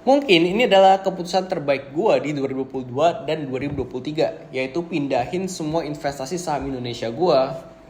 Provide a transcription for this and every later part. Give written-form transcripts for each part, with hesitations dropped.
Mungkin ini adalah keputusan terbaik gue di 2022 dan 2023, yaitu pindahin semua investasi saham Indonesia gue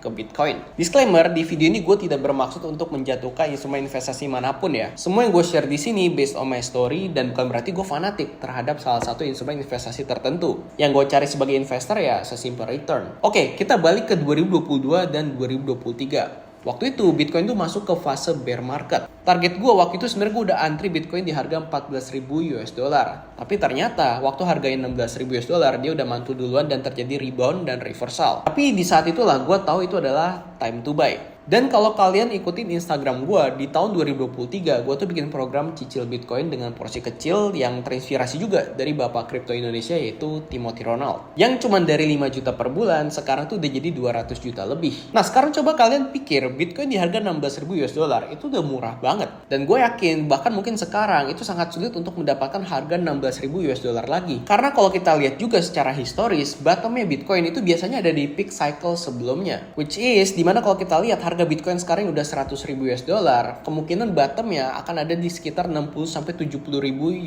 ke Bitcoin. Disclaimer, di video ini gue tidak bermaksud untuk menjatuhkan instrumen investasi manapun ya. Semua yang gue share di sini based on my story dan bukan berarti gue fanatik terhadap salah satu instrumen investasi tertentu. Yang gue cari sebagai investor ya sesimpel return. Oke, kita balik ke 2022 dan 2023. Waktu itu Bitcoin tuh masuk ke fase bear market. Target gue waktu itu sebenarnya gue udah antri Bitcoin di harga 14.000 US dollar. Tapi ternyata waktu harganya 16.000 US dollar dia udah mantul duluan dan terjadi rebound dan reversal. Tapi di saat itulah gue tahu itu adalah time to buy. Dan kalau kalian ikutin Instagram gue, di tahun 2023 gue tuh bikin program cicil Bitcoin dengan porsi kecil yang terinspirasi juga dari bapak kripto Indonesia yaitu Timothy Ronald. Yang cuma dari 5 juta per bulan, sekarang tuh udah jadi 200 juta lebih. Nah sekarang coba kalian pikir Bitcoin di harga 16.000 US dollar itu udah murah banget. Dan gue yakin bahkan mungkin sekarang itu sangat sulit untuk mendapatkan harga 16.000 US dollar lagi. Karena kalau kita lihat juga secara historis, bottomnya Bitcoin itu biasanya ada di peak cycle sebelumnya. Which is, dimana kalau kita lihat harga Bitcoin sekarang udah 100.000 US dollar, kemungkinan bottomnya akan ada di sekitar 60-70.000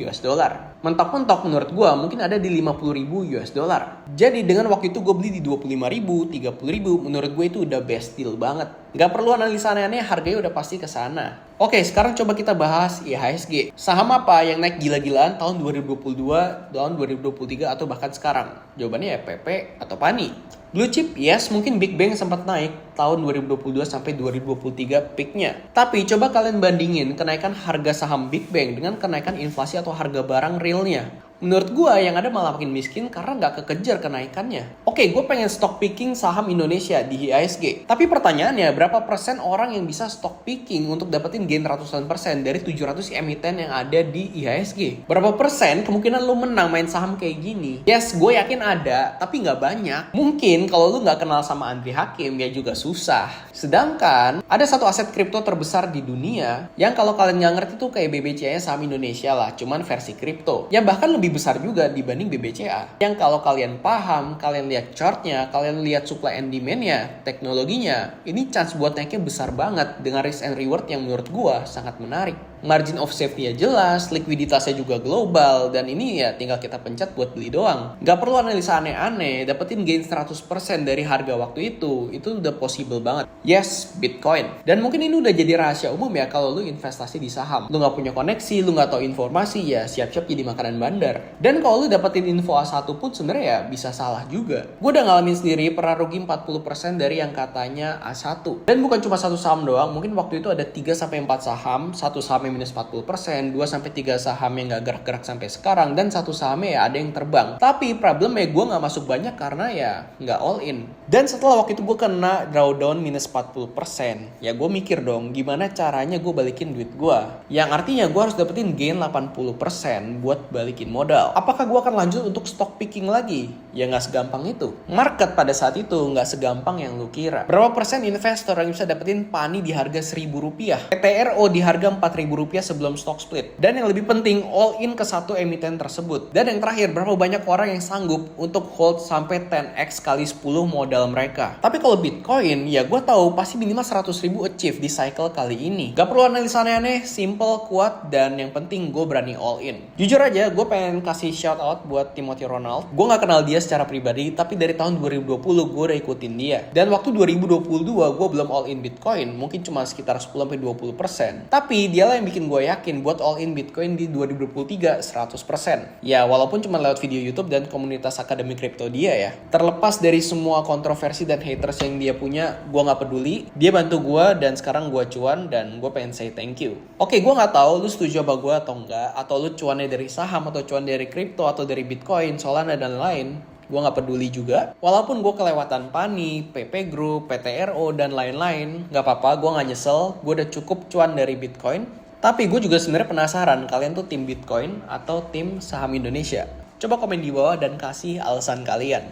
US dollar. Mentok-mentok menurut gue mungkin ada di 50.000 US dollar. Jadi dengan waktu itu gue beli di 25.000, 30.000, menurut gue itu udah best deal banget. Gak perlu analisa aneh-aneh, harganya udah pasti ke sana. Oke, sekarang coba kita bahas IHSG. Saham apa yang naik gila-gilaan tahun 2022, tahun 2023 atau bahkan sekarang? Jawabannya ya PP atau PANI. Blue chip, yes, mungkin Big Bang sempat naik tahun 2022 sampai 2023 peaknya. Tapi coba kalian bandingin kenaikan harga saham Big Bang dengan kenaikan inflasi atau harga barang realnya. Menurut gue yang ada malah makin miskin karena nggak kekejar kenaikannya. Oke, gue pengen stock picking saham Indonesia di IHSG. Tapi pertanyaannya, berapa persen orang yang bisa stock picking untuk dapetin gain ratusan persen dari 700 emiten yang ada di IHSG? Berapa persen kemungkinan lo menang main saham kayak gini? Yes, gue yakin ada, tapi nggak banyak. Mungkin kalau lo nggak kenal sama Andri Hakim ya juga susah. Sedangkan ada satu aset kripto terbesar di dunia yang kalau kalian nggak ngerti tuh kayak BBCA saham Indonesia lah, cuman versi kripto. Yang bahkan lebih besar juga dibanding BBCA. Yang kalau kalian paham, kalian lihat chartnya, kalian lihat supply and demand-nya, teknologinya, ini chance buat naiknya besar banget dengan risk and reward yang menurut gua sangat menarik. Margin of safety-nya jelas, likuiditasnya juga global, dan ini ya tinggal kita pencet buat beli doang. Gak perlu analisa aneh-aneh, dapetin gain 100% dari harga waktu itu udah possible banget. Yes, Bitcoin. Dan mungkin ini udah jadi rahasia umum ya kalau lu investasi di saham. Lu gak punya koneksi, lu gak tahu informasi, ya siap-siap jadi makanan bandar. Dan kalau lu dapetin info A1 pun sebenarnya ya bisa salah juga. Gue udah ngalamin sendiri pernah rugi 40% dari yang katanya A1. Dan bukan cuma satu saham doang, mungkin waktu itu ada 3-4 saham, satu saham minus 40%, 2-3 saham yang gak gerak-gerak sampai sekarang, dan satu sahamnya ya ada yang terbang. Tapi problemnya gue gak masuk banyak karena ya gak all in. Dan setelah waktu itu gue kena drawdown minus 40%, ya gue mikir dong gimana caranya gue balikin duit gue. Yang artinya gue harus dapetin gain 80% buat balikin modal. Apakah gue akan lanjut untuk stock picking lagi? Ya gak segampang itu. Market pada saat itu gak segampang yang lu kira. Berapa persen investor yang bisa dapetin PANI di harga Rp1.000? PTRO di harga Rp4.000 sebelum stock split. Dan yang lebih penting, all in ke satu emiten tersebut. Dan yang terakhir, berapa banyak orang yang sanggup untuk hold sampai 10x kali 10 modal mereka. Tapi kalau Bitcoin, ya gue tahu pasti minimal 100.000 achieve di cycle kali ini. Gak perlu analisa aneh-aneh, simple, kuat, dan yang penting gue berani all in. Jujur aja, gue pengen kasih shout out buat Timothy Ronald. Gue gak kenal dia secara pribadi, tapi dari tahun 2020 gue udah ikutin dia. Dan waktu 2022 gue belum all in Bitcoin, mungkin cuma sekitar 10-20%. Tapi dia lah yang bikin gue yakin buat all in Bitcoin di 2023 100%. Ya walaupun cuma lewat video YouTube dan komunitas akademi kripto dia ya. Terlepas dari semua kontroversi dan haters yang dia punya, gue gak peduli. Dia bantu gue dan sekarang gue cuan dan gue pengen say thank you. Oke, gue gak tahu lu setuju sama gue atau enggak, atau lu cuannya dari saham atau cuan dari kripto atau dari Bitcoin, Solana dan lain. Gue gak peduli juga. Walaupun gue kelewatan PANI, PP Group, PTRO, dan lain-lain. Gak apa-apa, gue gak nyesel. Gue udah cukup cuan dari Bitcoin. Tapi gue juga sebenarnya penasaran, kalian tuh tim Bitcoin atau tim saham Indonesia? Coba komen di bawah dan kasih alasan kalian.